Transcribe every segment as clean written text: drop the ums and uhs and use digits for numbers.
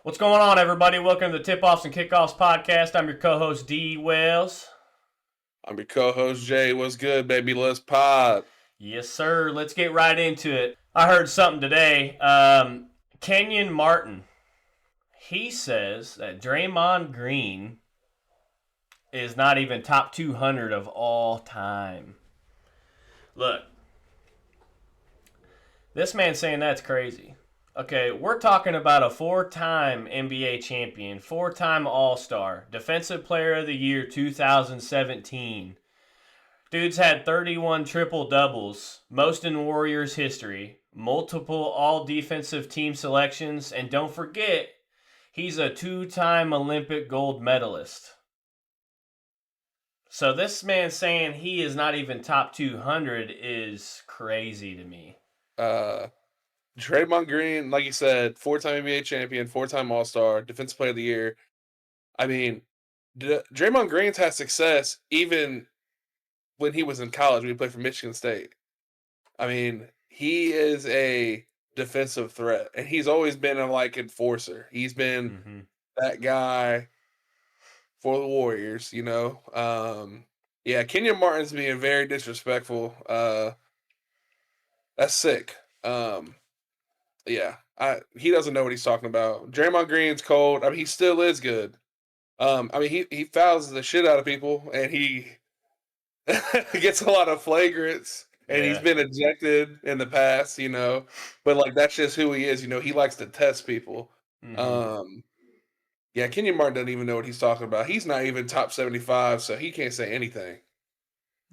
What's going on, everybody? Welcome to the Tip-Offs and Kickoffs podcast. I'm your co-host, D. Wells. I'm your co-host, Jay. What's good, baby? Let's pod. Yes, sir. Let's get right into it. I heard something today. Kenyon Martin, he says that Draymond Green is not even top 200 of all time. Look, this man saying that's crazy. Okay, we're talking about a four-time NBA champion, four-time All-Star, Defensive Player of the Year 2017. Dude's had 31 triple-doubles, most in Warriors history, multiple all-defensive team selections, and don't forget, he's a two-time Olympic gold medalist. So this man saying he is not even top 200 is crazy to me. Draymond Green, like you said, four-time NBA champion, four-time All-Star, Defensive Player of the Year. I mean, Draymond Green's had success even when he was in college, when he played for Michigan State. I mean, he is a defensive threat, and he's always been a, enforcer. He's been that guy for the Warriors, you know? Yeah, Kenyon Martin's being very disrespectful. That's sick. Yeah, he doesn't know what he's talking about. Draymond Green's cold. I mean, he still is good. I mean, he fouls the shit out of people, and he gets a lot of flagrants, and he's been ejected in the past, you know. But that's just who he is, you know. He likes to test people. Yeah, Kenyon Martin doesn't even know what he's talking about. He's not even top 75, so he can't say anything.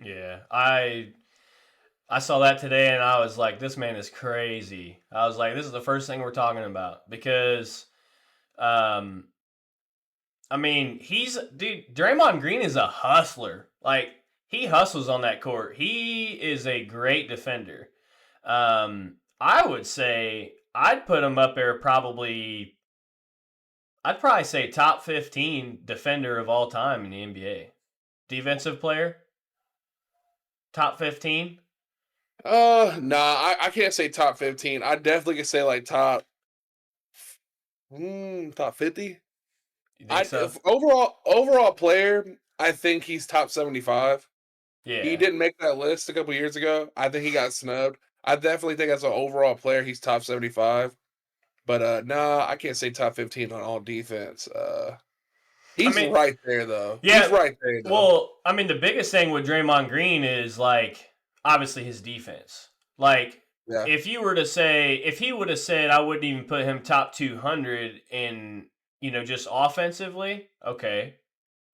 Yeah, I saw that today and I was like, this man is crazy. I was like, this is the first thing we're talking about because, I mean, Draymond Green is a hustler. Like, he hustles on that court. He is a great defender. I would say I'd put him up there I'd probably say top 15 defender of all time in the NBA. Defensive player, top 15. Nah, I can't say top 15. I definitely could say top 50. You think so? Overall player, I think he's top 75. Yeah. He didn't make that list a couple years ago. I think he got snubbed. I definitely think as an overall player, he's top 75. But nah, I can't say top 15 on all defense. He's right there though. Yeah, he's right there though. Well, I mean, the biggest thing with Draymond Green is obviously his defense. Yeah. If he would have said I wouldn't even put him top 200 in, just offensively, okay,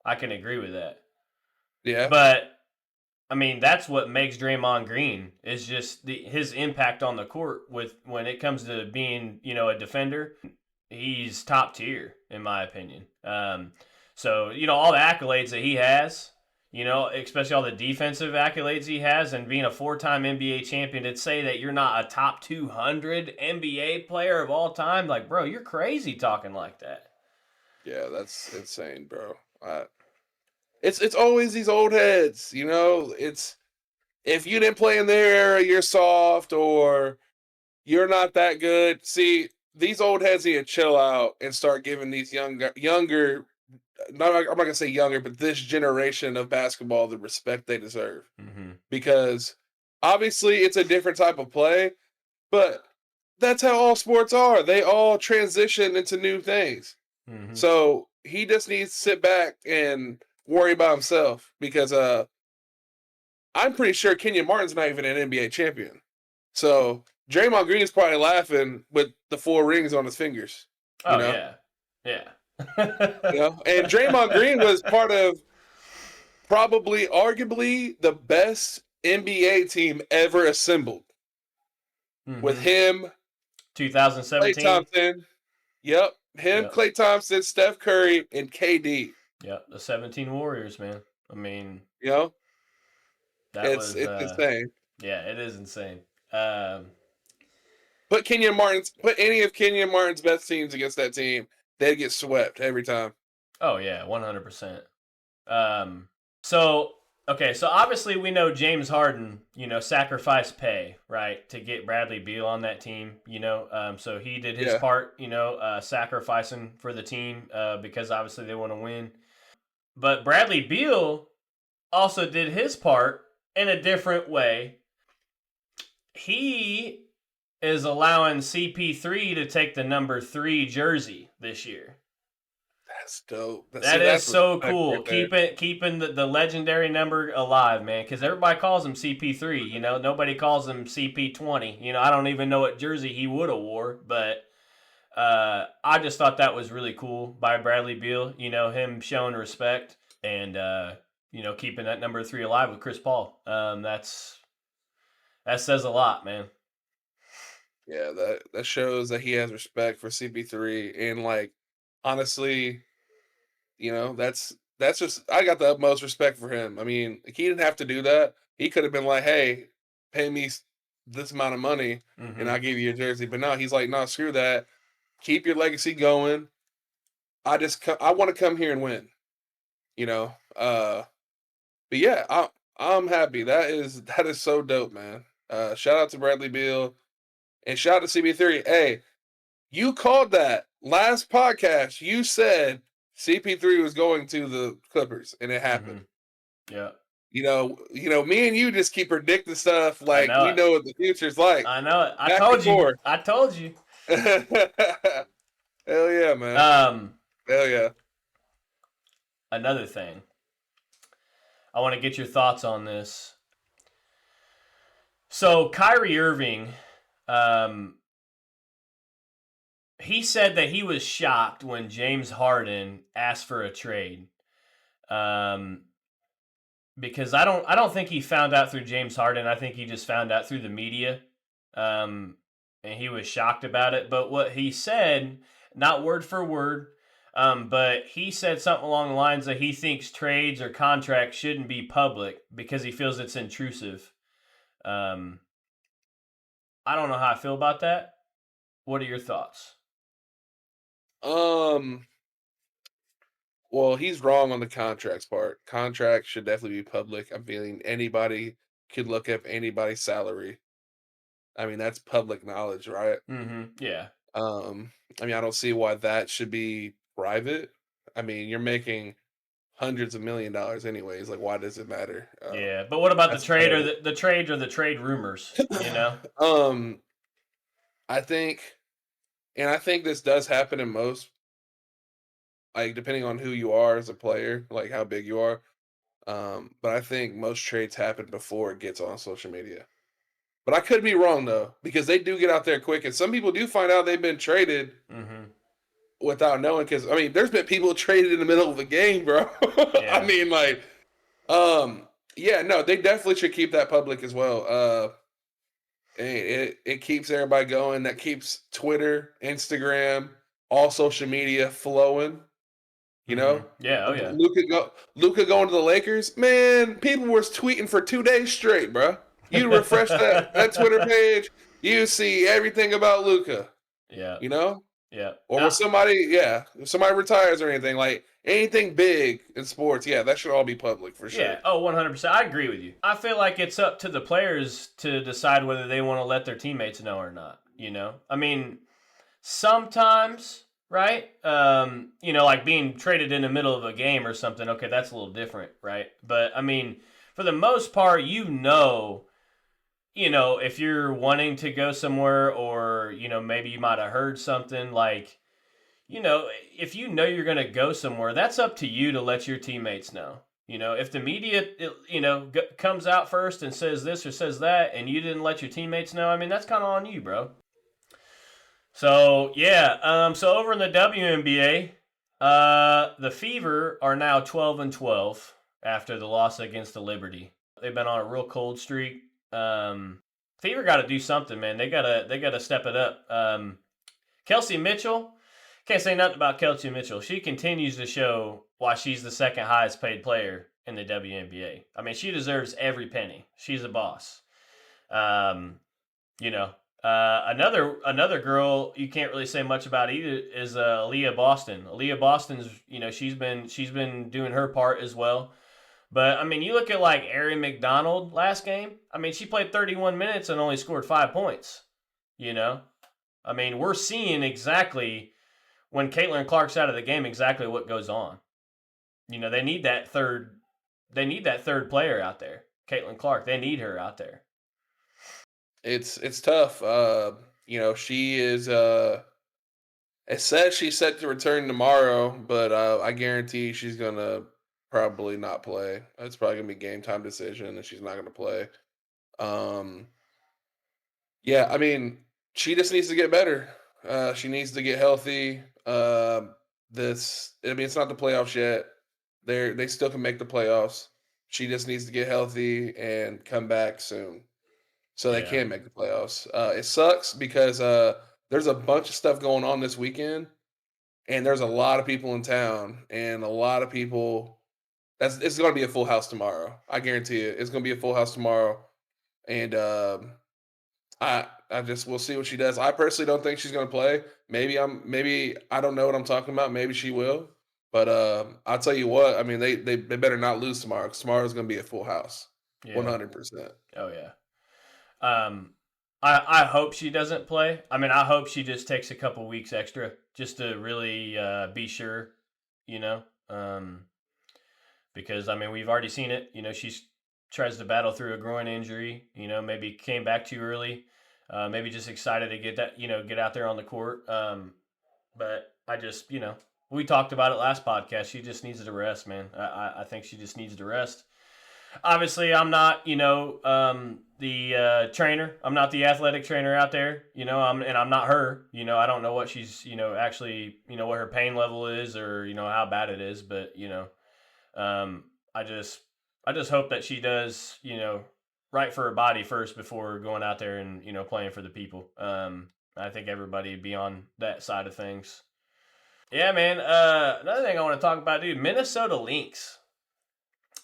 I can agree with that. Yeah. But I mean, that's what makes Draymond Green is just his impact on the court when it comes to being, a defender. He's top tier in my opinion. So, all the accolades that he has, especially all the defensive accolades he has and being a four-time NBA champion, to say that you're not a top 200 NBA player of all time, bro, you're crazy talking like that. Yeah, that's insane, bro. It's always these old heads, it's if you didn't play in their era, you're soft or you're not that good. See, these old heads need to chill out and start giving these younger I'm not gonna say younger, but this generation of basketball the respect they deserve. Because obviously it's a different type of play, but that's how all sports are. They all transition into new things. So he just needs to sit back and worry about himself because I'm pretty sure Kenyon Martin's not even an NBA champion. So Draymond Green is probably laughing with the 4 rings on his fingers. Oh, yeah. Yeah. And Draymond Green was part of probably arguably the best NBA team ever assembled. With him, 2017. Klay Thompson. Yep. Klay Thompson, Steph Curry, and KD. Yep, the 17 Warriors, man. I mean, it's insane. Yeah, it is insane. Put any of Kenyon Martin's best teams against that team, they'd get swept every time. Oh yeah, 100%. So Okay, so obviously we know James Harden, sacrificed pay, right, to get Bradley Beal on that team, so he did his Yeah. part, sacrificing for the team because obviously they want to win. But Bradley Beal also did his part in a different way. He is allowing CP3 to take the number 3 jersey this year. That's dope. That is That's so respect cool. right there. Keeping the legendary number alive, man. Because everybody calls him CP3. Nobody calls him CP20. I don't even know what jersey he would have wore, but I just thought that was really cool by Bradley Beal. Him showing respect and keeping that number 3 alive with Chris Paul. That says a lot, man. Yeah, that shows that he has respect for CP3, and like honestly, that's just I got the utmost respect for him. I mean, he didn't have to do that. He could have been like, "Hey, pay me this amount of money, and I'll give you a jersey." But no, he's like, "No, screw that. Keep your legacy going. I want to come here and win." You know. But yeah, I'm happy. That is so dope, man. Shout out to Bradley Beal and shout out to CP3. Hey, you called that last podcast. You said CP3 was going to the Clippers, and it happened. Yeah. Me and you just keep predicting stuff like know we it. know what the future's like. I know it. Back and forth. I told you. Hell yeah, man. Hell yeah. Another thing. I want to get your thoughts on this. So Kyrie Irving, he said that he was shocked when James Harden asked for a trade. Because I don't think he found out through James Harden. I think he just found out through the media. And he was shocked about it. But what he said, not word for word, but he said something along the lines that he thinks trades or contracts shouldn't be public because he feels it's intrusive. I don't know how I feel about that. What are your thoughts? Well, he's wrong on the contracts part. Contracts should definitely be public. I'm feeling anybody could look up anybody's salary. I mean, that's public knowledge, right? Yeah. I don't see why that should be private. I mean, you're making hundreds of $1,000,000 anyways. Like, why does it matter? Yeah, but what about the that's trade or fair. the trade or the trade rumors? I think, and I think this does happen in most, like depending on who you are as a player, like how big you are. But I think most trades happen before it gets on social media. But I could be wrong though, because they do get out there quick, and some people do find out they've been traded without knowing. Because there's been people traded in the middle of the game, bro. Yeah. Yeah, no, they definitely should keep that public as well. It keeps everybody going. That keeps Twitter, Instagram, all social media flowing. Yeah. Oh yeah. Luka going to the Lakers. Man, people were tweeting for 2 days straight, bro. You refresh that Twitter page, you see everything about Luka. Yeah. Yeah. Or if somebody retires or anything, like anything big in sports, that should all be public for sure. Yeah. Oh, 100%. I agree with you. I feel like it's up to the players to decide whether they want to let their teammates know or not. I mean, sometimes, right? Like being traded in the middle of a game or something. Okay, that's a little different, right? But I mean, for the most part, if you're wanting to go somewhere or, maybe you might have heard something like, if you're going to go somewhere, that's up to you to let your teammates know. If the media, comes out first and says this or says that, and you didn't let your teammates know, I mean, that's kind of on you, bro. So, yeah. So over in the WNBA, the Fever are now 12-12 after the loss against the Liberty. They've been on a real cold streak. Fever got to do something, man. They gotta step it up. Kelsey Mitchell, can't say nothing about Kelsey Mitchell. She continues to show why she's the second highest paid player in the WNBA. I mean, she deserves every penny. She's a boss. Another girl you can't really say much about either is Aaliyah Boston. Aaliyah Boston's, she's been doing her part as well. But I mean, you look at like Ari McDonald last game. I mean, she played 31 minutes and only scored 5 points. You know, I mean, we're seeing exactly when Caitlin Clark's out of the game exactly what goes on. You know, they need that third. They need that third player out there. Caitlin Clark. They need her out there. It's tough. She is. It says she's set to return tomorrow, but I guarantee she's gonna probably not play. It's probably gonna be game time decision, and she's not gonna play. Um, yeah, I mean, she just needs to get better. She needs to get healthy. I mean, it's not the playoffs yet. They still can make the playoffs. She just needs to get healthy and come back soon, so they Yeah. can make the playoffs. It sucks because there's a bunch of stuff going on this weekend, and there's a lot of people in town, and a lot of people. It's going to be a full house tomorrow. I guarantee it. It's going to be a full house tomorrow, and I just we'll see what she does. I personally don't think she's going to play. Maybe I don't know what I'm talking about. Maybe she will, but I'll tell you what. I mean, they better not lose tomorrow. 'Cause tomorrow's going to be a full house, Yeah. 100%. Oh yeah. Um, I hope she doesn't play. I mean, I hope she just takes a couple weeks extra just to really be sure. You know, because I mean we've already seen it. You know, she tries to battle through a groin injury. You know, maybe came back too early. Maybe just excited to get out there on the court. But I just we talked about it last podcast. She just needs to rest, man. I think she just needs to rest. Obviously, I'm not the trainer. I'm not the athletic trainer out there. I'm not her. I don't know what she's actually what her pain level is or how bad it is. But um, I just hope that she does right for her body first before going out there and playing for the people. I think everybody would be on that side of things. Yeah, man. Another thing I want to talk about, dude, Minnesota Lynx.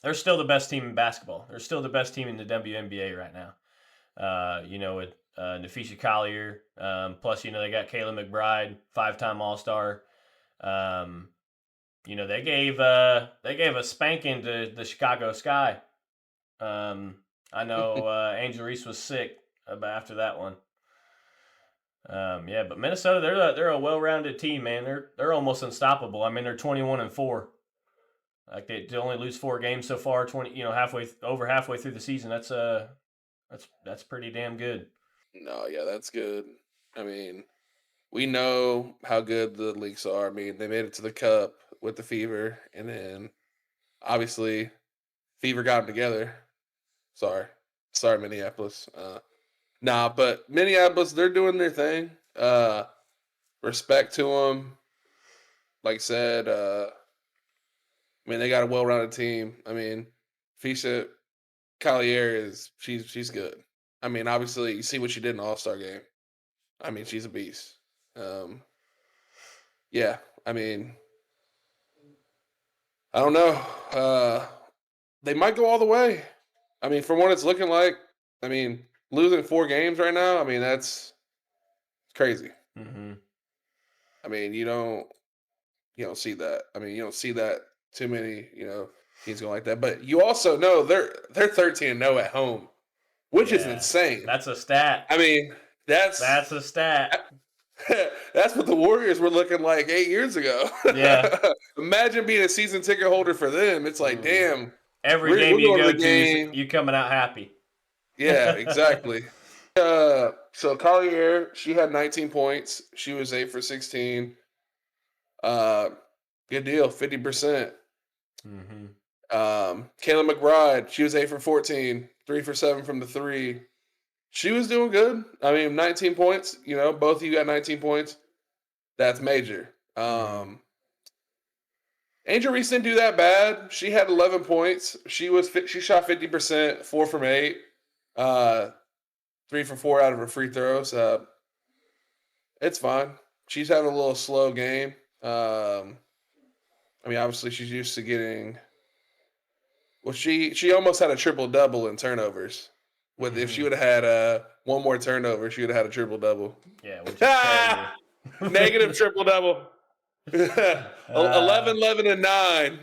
They're still the best team in basketball. They're still the best team in the WNBA right now. With Nafisha Collier. Plus, they got Kayla McBride, 5-time All-Star. They gave a spanking to the Chicago Sky. I know Angel Reese was sick after that one. But Minnesota, they're a well-rounded team, man. They're almost unstoppable. I mean, they're 21-4. Like they only lose 4 games so far. Halfway through the season. That's pretty damn good. No, yeah, that's good. I mean, we know how good the Lynx are. I mean, they made it to the Cup with the Fever, and then obviously Fever got them together. Sorry, Minneapolis. But Minneapolis, they're doing their thing. Respect to them. Like I said, I mean, they got a well-rounded team. I mean, Fisha Collier she's good. I mean, obviously, you see what she did in the All-Star game. I mean, she's a beast. Yeah, I mean, I don't know. They might go all the way. I mean, from what it's looking like, I mean, losing 4 games right now, I mean, it's crazy. Mm-hmm. I mean, you don't see that. I mean, you don't see that too many, teams going like that. But you also know they're 13-0 at home, which is insane. That's a stat. I mean, that's a stat. That's what the Warriors were looking like 8 years ago. Yeah. Imagine being a season ticket holder for them. It's like, damn. Every game you go to, you coming out happy. Yeah, exactly. So Collier, she had 19 points. She was 8 for 16. Good deal, 50%. Mm-hmm. Kayla McBride, she was 8 for 14, 3 for 7 from the 3. She was doing good. I mean, 19 points. Both of you got 19 points. That's major. Angel Reese didn't do that bad. She had 11 points. She shot 50%, 4 from 8, 3 for 4 out of her free throws. It's fine. She's having a little slow game. I mean, obviously, she's used to getting. Well, she almost had a triple double in turnovers. If she would have had one more turnover, she would have had a triple double. Yeah, which is crazy. Negative triple double. 11, 11, and 9.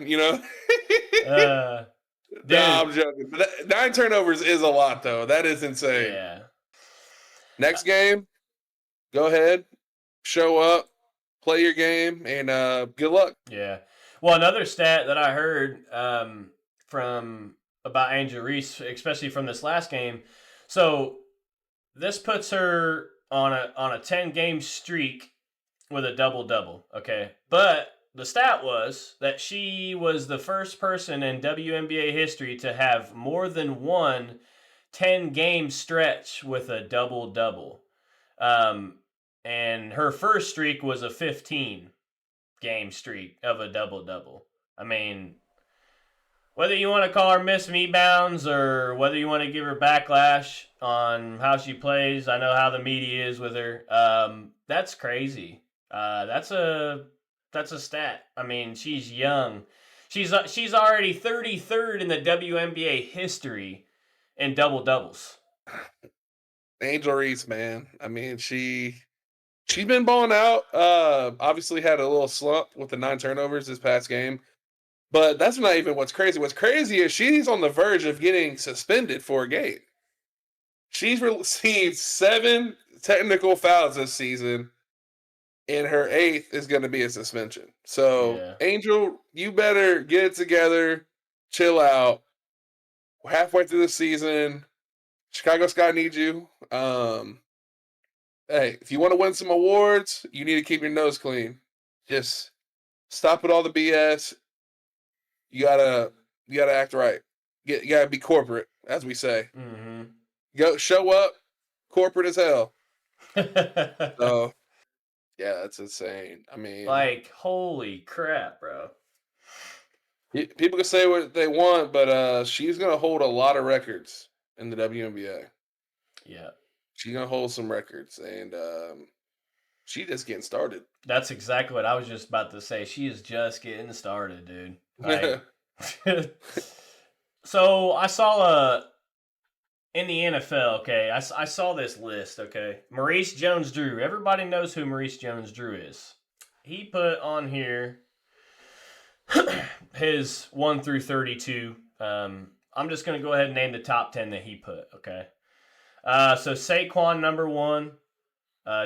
No, Dude, I'm joking. But 9 turnovers is a lot, though. That is insane. yeah. Next game, go ahead, show up, play your game, and good luck. Yeah. Well, another stat that I heard from about Angel Reese, especially from this last game. So this puts her on a 10-game streak with a double-double, okay? But the stat was that she was the first person in WNBA history to have more than one 10-game stretch with a double-double. And her first streak was a 15-game streak of a double-double. I mean, whether you want to call her Miss Me Bounds or whether you want to give her backlash on how she plays, I know how the media is with her. That's crazy. That's a stat. I mean, she's young. She's already 33rd in the WNBA history in double doubles. Angel Reese, man. I mean, she's been balling out. Obviously had a little slump with the 9 turnovers this past game. But that's not even what's crazy. What's crazy is she's on the verge of getting suspended for a game. She's received 7 technical fouls this season, and her 8th is going to be a suspension. So, Yeah. Angel, you better get it together, chill out. We're halfway through the season. Chicago Sky needs you. Hey, if you want to win some awards, you need to keep your nose clean. Just stop with all the BS. You gotta act right. You gotta be corporate, as we say. Mm-hmm. Go show up, corporate as hell. So, yeah, that's insane. I mean, like, holy crap, bro. people can say what they want, but she's gonna hold a lot of records in the WNBA. Yeah. She's gonna hold some records, and she's just getting started. That's exactly what I was just about to say. She is just getting started, dude. Like, so I saw in the NFL, okay, I saw this list, okay. Maurice Jones-Drew. Everybody knows who Maurice Jones-Drew is. He put on here his 1 through 32. I'm just going to go ahead and name the top 10 that he put, okay. So Saquon number 1,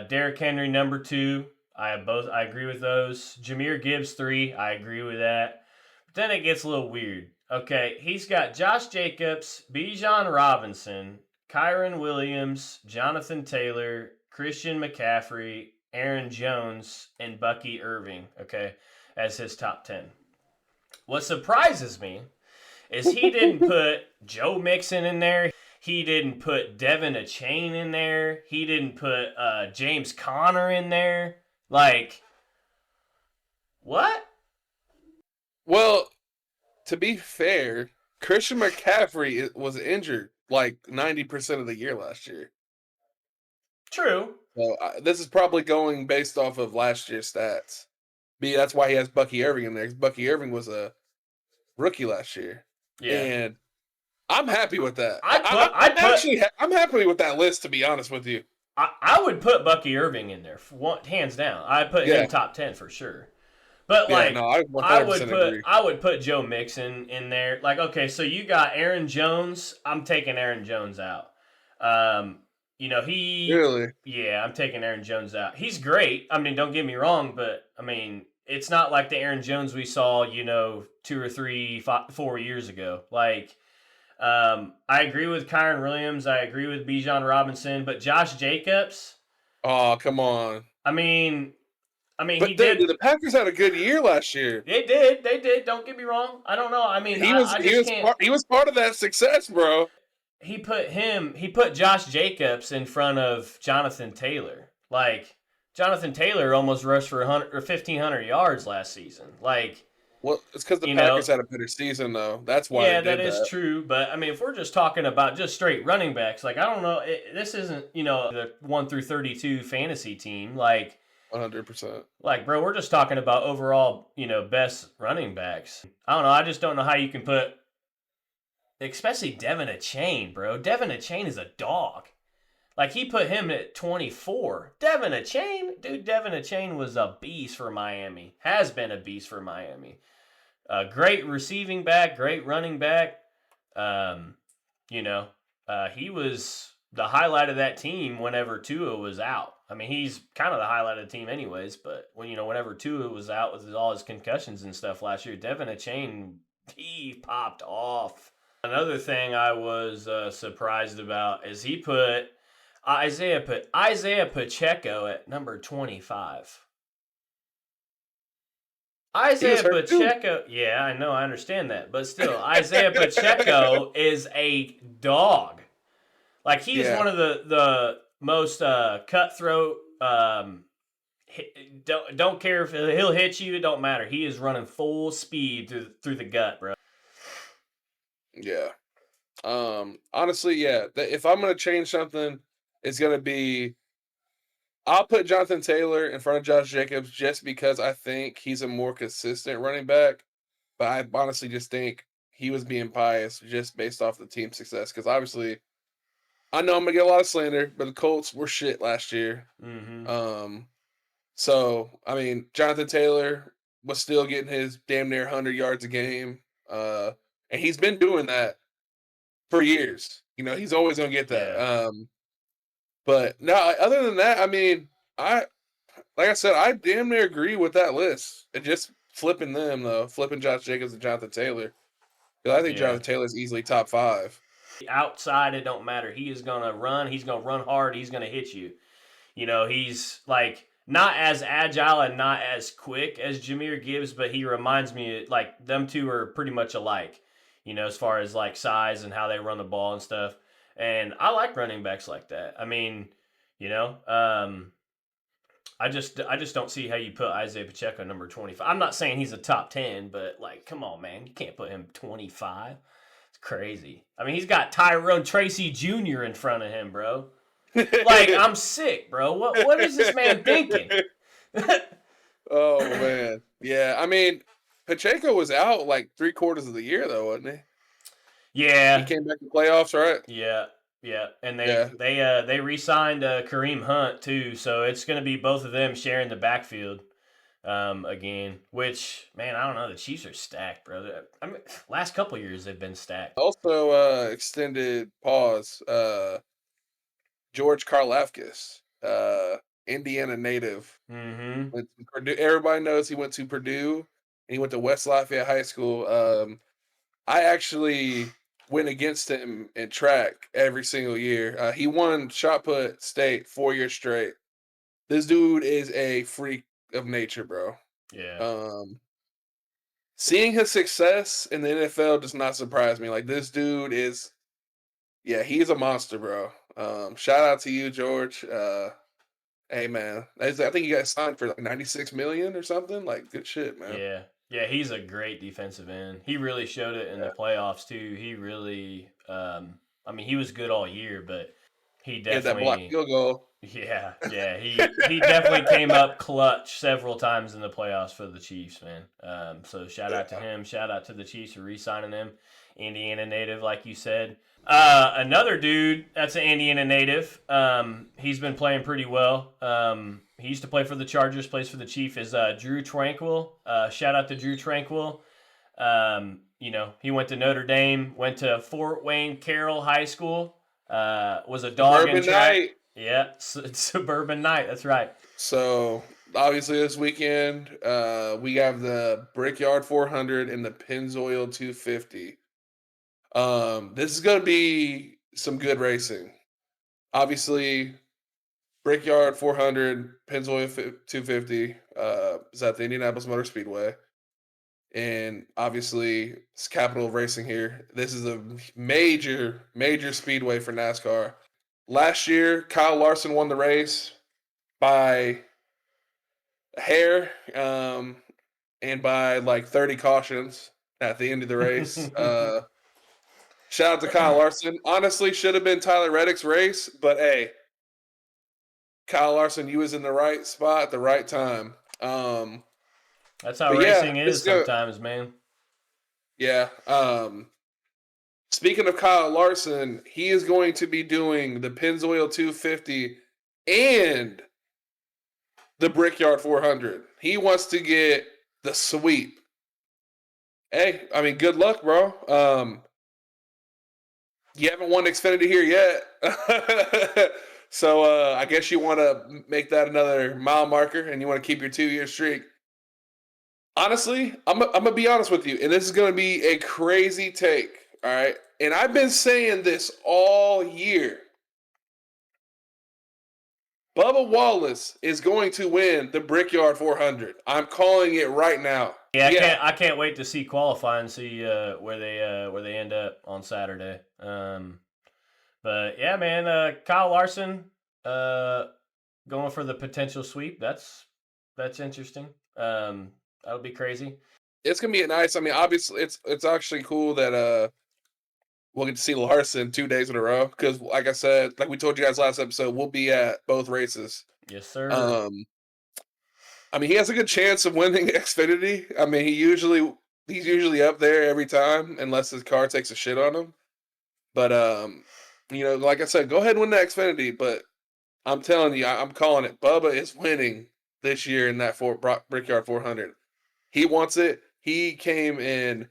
Derrick Henry number 2. I agree with those. Jahmyr Gibbs 3. I agree with that. But then it gets a little weird. Okay, he's got Josh Jacobs, Bijan Robinson, Kyron Williams, Jonathan Taylor, Christian McCaffrey, Aaron Jones, and Bucky Irving, okay, as his top 10. What surprises me is he didn't put Joe Mixon in there. He didn't put Devin Achane in there. He didn't put James Conner in there. Like, what? Well, to be fair, Christian McCaffrey was injured like 90% of the year last year. True. So this is probably going based off of last year's stats. That's why he has Bucky Irving in there. 'Cause Bucky Irving was a rookie last year. Yeah. And I'm happy with that. I'm happy with that list, to be honest with you. I would put Bucky Irving in there, hands down. I'd put him top 10 for sure. But I would put Joe Mixon in there. Like, okay, so you got Aaron Jones. I'm taking Aaron Jones out. Really? Yeah, I'm taking Aaron Jones out. He's great. I mean, don't get me wrong, but I mean, it's not like the Aaron Jones we saw, 2 or 3, 4 years ago. Like, I agree with Kyron Williams. I agree with Bijan Robinson, but Josh Jacobs. Oh, come on. I mean, but he did. The Packers had a good year last year. They did. Don't get me wrong. I don't know. I mean, he was part of that success, bro. He put Josh Jacobs in front of Jonathan Taylor. Like, Jonathan Taylor almost rushed for 1,500 yards last season. Like, well, it's because the Packers had a better season, though. That's why. Yeah, that is true. But I mean, if we're just talking about just straight running backs, like, I don't know, this isn't the 1 through 32 fantasy team. Like, 100%. Like, bro, we're just talking about overall, best running backs. I don't know. I just don't know how you can put, especially Devin Achane, bro. Devin Achane is a dog. Like, he put him at 24. Devin Achane was a beast for Miami. Has been a beast for Miami. Great receiving back, great running back. Um, you know, he was the highlight of that team whenever Tua was out. I mean, he's kind of the highlight of the team, anyways. But whenever Tua was out with all his concussions and stuff last year, Devin Achane, he popped off. Another thing I was surprised about is he put Isaiah Pacheco at number 25. He was Isaiah hurt too. Pacheco, yeah, I know, I understand that, but still, Isaiah Pacheco is a dog. Like he is Yeah. one of the most cutthroat. Don't care if he'll hit you. It don't matter. He is running full speed through the gut, bro. Yeah. Honestly, yeah. If I'm gonna change something, it's gonna be I'll put Jonathan Taylor in front of Josh Jacobs just because I think he's a more consistent running back. But I honestly just think he was being biased just based off the team success. Because obviously, I know I'm gonna get a lot of slander, but the Colts were shit last year. Mm-hmm. So I mean, Jonathan Taylor was still getting his damn near 100 yards a game, and he's been doing that for years. He's always gonna get that. Yeah. But no, other than that, I mean, I like I said, I damn near agree with that list. And just flipping them though, flipping Josh Jacobs and Jonathan Taylor. Because I think Yeah. Jonathan Taylor is easily top 5. Outside, it don't matter. He is gonna run. He's gonna run hard. He's gonna hit you. He's like not as agile and not as quick as Jahmyr Gibbs, but he reminds me like them two are pretty much alike. As far as like size and how they run the ball and stuff. And I like running backs like that. I mean, you know, um, I just don't see how you put Isaiah Pacheco number 25. I'm not saying he's a top 10, but like, come on, man, you can't put him 25. It's crazy. I mean, he's got Tyrone Tracy Jr. in front of him, bro. Like, I'm sick, bro. What is this man thinking? Oh man, yeah. I mean, Pacheco was out like 3/4 of the year though, wasn't he? He Yeah, came back in playoffs, right? yeah, yeah. And Yeah. they re-signed Kareem Hunt too, so it's going to be both of them sharing the backfield again. Which, man, I don't know. The Chiefs are stacked, bro. I mean, last couple years they've been stacked. Also, extended pause. George Karlaftis, Indiana native. Mm-hmm. Went to Purdue. Everybody knows he went to Purdue and he went to West Lafayette High School. I actually went against him in track every single year. He won shot put state 4 years straight. This dude is a freak of nature, bro. Yeah. Um, Seeing his success in the NFL does not surprise me. Like this dude is, yeah, he's a monster, bro. Shout out to you, George. Hey man, I think you got signed for like 96 million or something. Like good shit, man. Yeah. Yeah, he's a great defensive end. He really showed it in the Yeah, playoffs too. He really I mean, he was good all year, but he he had that block definitely field goal. yeah, he definitely came up clutch several times in the playoffs for the Chiefs, man. So shout out to Yeah, him. Shout out to the Chiefs for re-signing him. Indiana native, like you said. Another dude that's an Indiana native. He's been playing pretty well. He used to play for the Chargers, plays for the Chiefs. Is Drew Tranquil. Shout out to Drew Tranquil. He went to Notre Dame, went to Fort Wayne Carroll High School. Was a dog in Suburban track. night. Yeah, suburban night. That's right. So obviously this weekend, we have the Brickyard 400 and the Pennzoil 250. This is gonna be some good racing. Obviously, Brickyard 400, Pennzoil 250 is at the Indianapolis Motor Speedway. And obviously, it's capital of racing here. This is a major, major speedway for NASCAR. Last year, Kyle Larson won the race by a hair and by like 30 cautions at the end of the race. Shout out to Kyle Larson. Honestly, should have been Tyler Reddick's race, but hey, Kyle Larson, you was in the right spot at the right time. That's how But yeah, racing this is is gonna sometimes, man. yeah. Speaking of Kyle Larson, he is going to be doing the Pennzoil 250 and the Brickyard 400. He wants to get the sweep. Hey, I mean, good luck, bro. You haven't won Xfinity here yet. So I guess you want to make that another mile marker and you want to keep your 2-year streak. Honestly, I'm going to be honest with you, and this is going to be a crazy take, all right? And I've been saying this all year. Bubba Wallace is going to win the Brickyard 400. I'm calling it right now. Yeah, I can't wait to see qualify and see where they end up on Saturday. But yeah, man, Kyle Larson going for the potential sweep. That's interesting. That'll be crazy. It's gonna be nice. I mean, obviously, it's actually cool that we'll get to see Larson 2 days in a row because, like I said, like we told you guys last episode, we'll be at both races. Yes, sir. I mean, he has a good chance of winning Xfinity. I mean, he's usually up there every time unless his car takes a shit on him. But like I said, go ahead and win the Xfinity. But I'm telling you, I'm calling it. Bubba is winning this year in that Brickyard 400. He wants it. He came in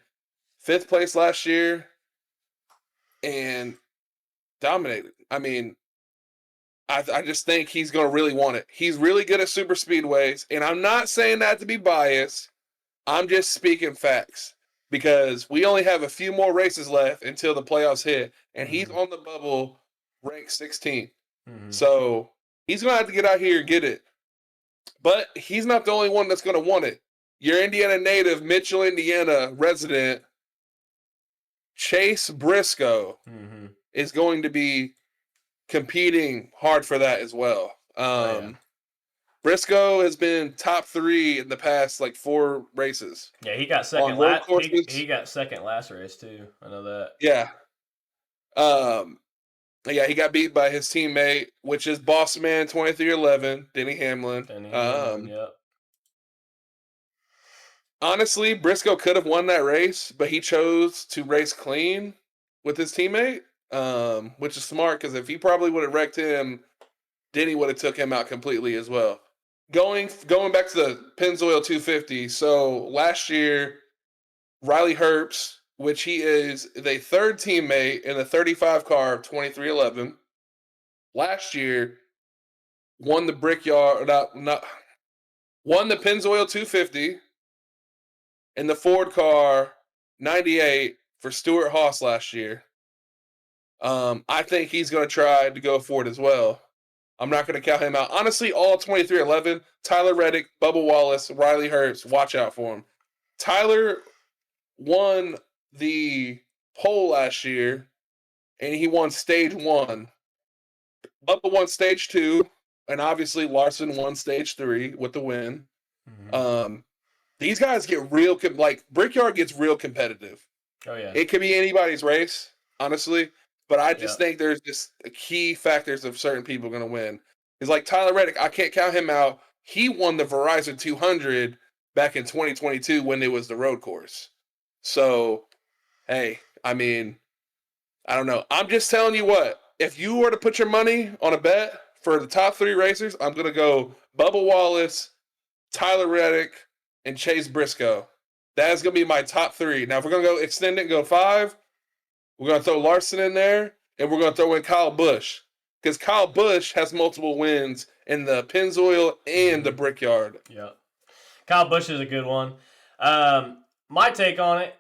5th place last year and dominated. I mean, I just think he's going to really want it. He's really good at super speedways, and I'm not saying that to be biased. I'm just speaking facts because we only have a few more races left until the playoffs hit, and he's on the bubble ranked 16th. So he's going to have to get out here and get it. But he's not the only one that's going to want it. Your Indiana native, Mitchell, Indiana resident, Chase Briscoe is going to be competing hard for that as well. Briscoe has been top 3 in the past 4 races. Yeah, he got second. He got second last race too. I know that. Yeah. Yeah, he got beat by his teammate, which is Boss Man 2311, Denny Hamlin. Yep. Honestly, Briscoe could have won that race, but he chose to race clean with his teammate, which is smart because if he probably would have wrecked him, Denny would have took him out completely as well. Going back to the Pennzoil 250, so last year, Riley Herbst, which he is the 3rd teammate in the 35 car of 2311, last year won the Brickyard, won the Pennzoil 250 in the Ford car 98 for Stuart Haas last year. I think he's going to try to go for it as well. I'm not going to count him out. Honestly, all 2311, Tyler Reddick, Bubba Wallace, Riley Herbst, watch out for him. Tyler won the pole last year, and he won stage 1. Bubba won stage 2, and obviously Larson won stage 3 with the win. These guys get real, Brickyard gets real competitive. Oh, yeah. It could be anybody's race, honestly. But I just think there's just key factors of certain people going to win. It's like Tyler Reddick. I can't count him out. He won the Verizon 200 back in 2022 when it was the road course. So, hey, I mean, I don't know. I'm just telling you what. If you were to put your money on a bet for the top 3 racers, I'm going to go Bubba Wallace, Tyler Reddick, and Chase Briscoe. That is going to be my top 3. Now, if we're going to go extend it and go 5, we're going to throw Larson in there, and we're going to throw in Kyle Busch. Because Kyle Busch has multiple wins in the Pennzoil and the Brickyard. Yeah. Kyle Busch is a good one. My take on it,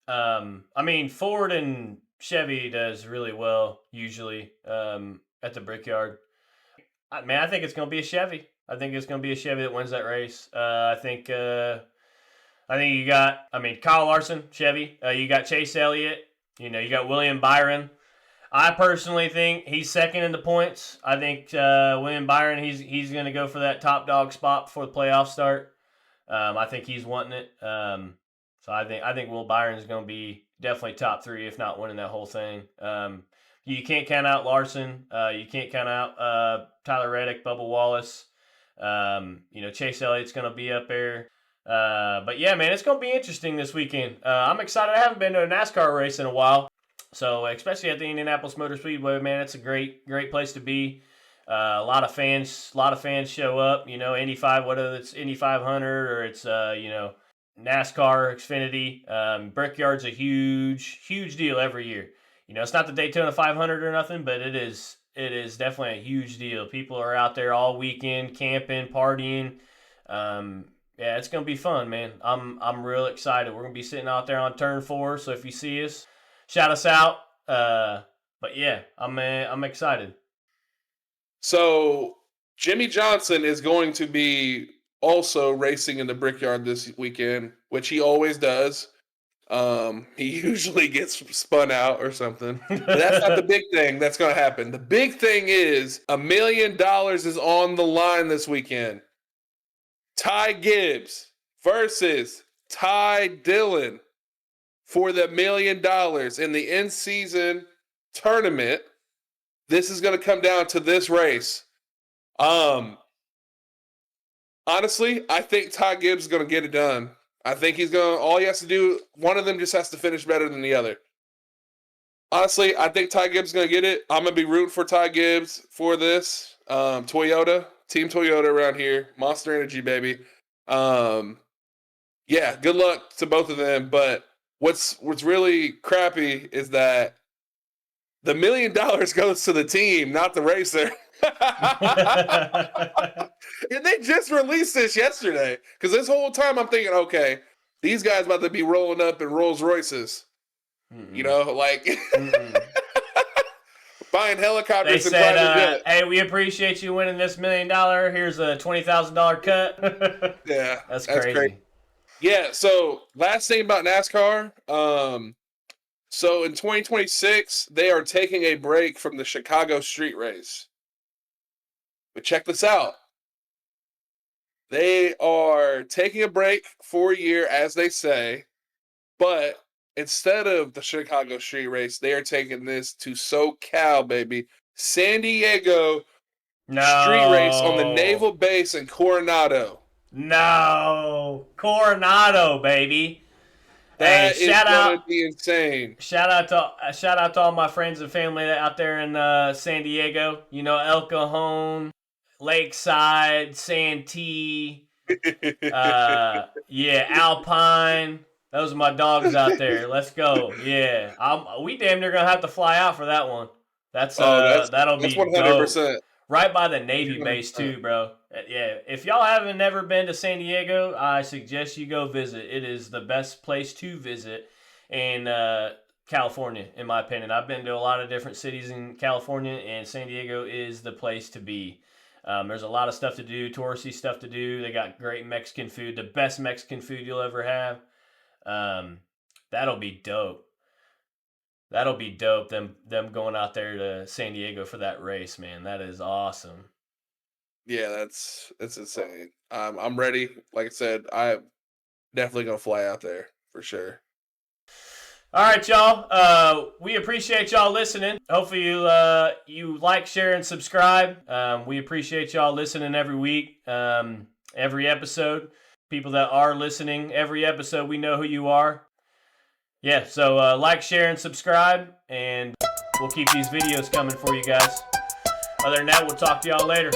I mean, Ford and Chevy does really well, usually, at the Brickyard. I think it's going to be a Chevy. I think it's going to be a Chevy that wins that race. I think you got, Kyle Larson, Chevy. You got Chase Elliott. You got William Byron. I personally think he's second in the points. I think William Byron, he's going to go for that top dog spot before the playoffs start. I think he's wanting it. So I think Will Byron is going to be definitely top 3, if not winning that whole thing. You can't count out Larson. You can't count out Tyler Reddick, Bubba Wallace. Chase Elliott's going to be up there. But yeah, man, it's going to be interesting this weekend. I'm excited. I haven't been to a NASCAR race in a while. So especially at the Indianapolis Motor Speedway, man, it's a great place to be. A lot of fans show up, Indy 5, whether it's Indy 500 or it's, NASCAR, Xfinity. Brickyard's a huge deal every year. it's not the Daytona 500 or nothing, but it is definitely a huge deal. People are out there all weekend camping, partying. Yeah, it's gonna be fun, man. I'm real excited. We're gonna be sitting out there on turn 4, so if you see us, shout us out. But yeah, I'm excited. So Jimmy Johnson is going to be also racing in the Brickyard this weekend, which he always does. He usually gets spun out or something. But that's not the big thing that's going to happen. The big thing is $1 million is on the line this weekend. Ty Gibbs versus Ty Dillon for the $1 million in the in-season tournament. This is going to come down to this race. Honestly, I think Ty Gibbs is going to get it done. I think all he has to do, one of them just has to finish better than the other. Honestly, I think Ty Gibbs is going to get it. I'm going to be rooting for Ty Gibbs for this. Toyota, Team Toyota around here. Monster Energy, baby. Yeah, good luck to both of them. But what's really crappy is that the $1 million goes to the team, not the racer. And they just released this yesterday. Because this whole time I'm thinking, okay, these guys about to be rolling up in Rolls Royces. Buying helicopters and private jets. Hey, we appreciate you winning this $1 million. Here's a $20,000 cut. Yeah, that's crazy. Yeah. So last thing about NASCAR. So in 2026, they are taking a break from the Chicago street race. But check this out. They are taking a break for a year, as they say, but instead of the Chicago street race, they are taking this to SoCal, baby. San Diego street race on the naval base in Coronado. No. Coronado, baby. That is going to be insane. Shout out to all my friends and family out there in San Diego. El Cajon, Lakeside, Santee, Alpine. Those are my dogs out there. Let's go. Yeah, we damn near gonna have to fly out for that one. That'll be 100%. Dope. Right by the Navy base too, bro. Yeah, if y'all haven't never been to San Diego, I suggest you go visit. It is the best place to visit in California, in my opinion. I've been to a lot of different cities in California, and San Diego is the place to be. There's a lot of stuff to do, touristy stuff to do. They got great Mexican food, the best Mexican food you'll ever have. That'll be dope. That'll be dope, them going out there to San Diego for that race, man. That is awesome. Yeah, that's insane. I'm ready. Like I said, I'm definitely going to fly out there for sure. All right, y'all. We appreciate y'all listening. Hopefully you like, share, and subscribe. We appreciate y'all listening every week, every episode. People that are listening every episode, we know who you are. Yeah, so like, share, and subscribe, and we'll keep these videos coming for you guys. Other than that, we'll talk to y'all later.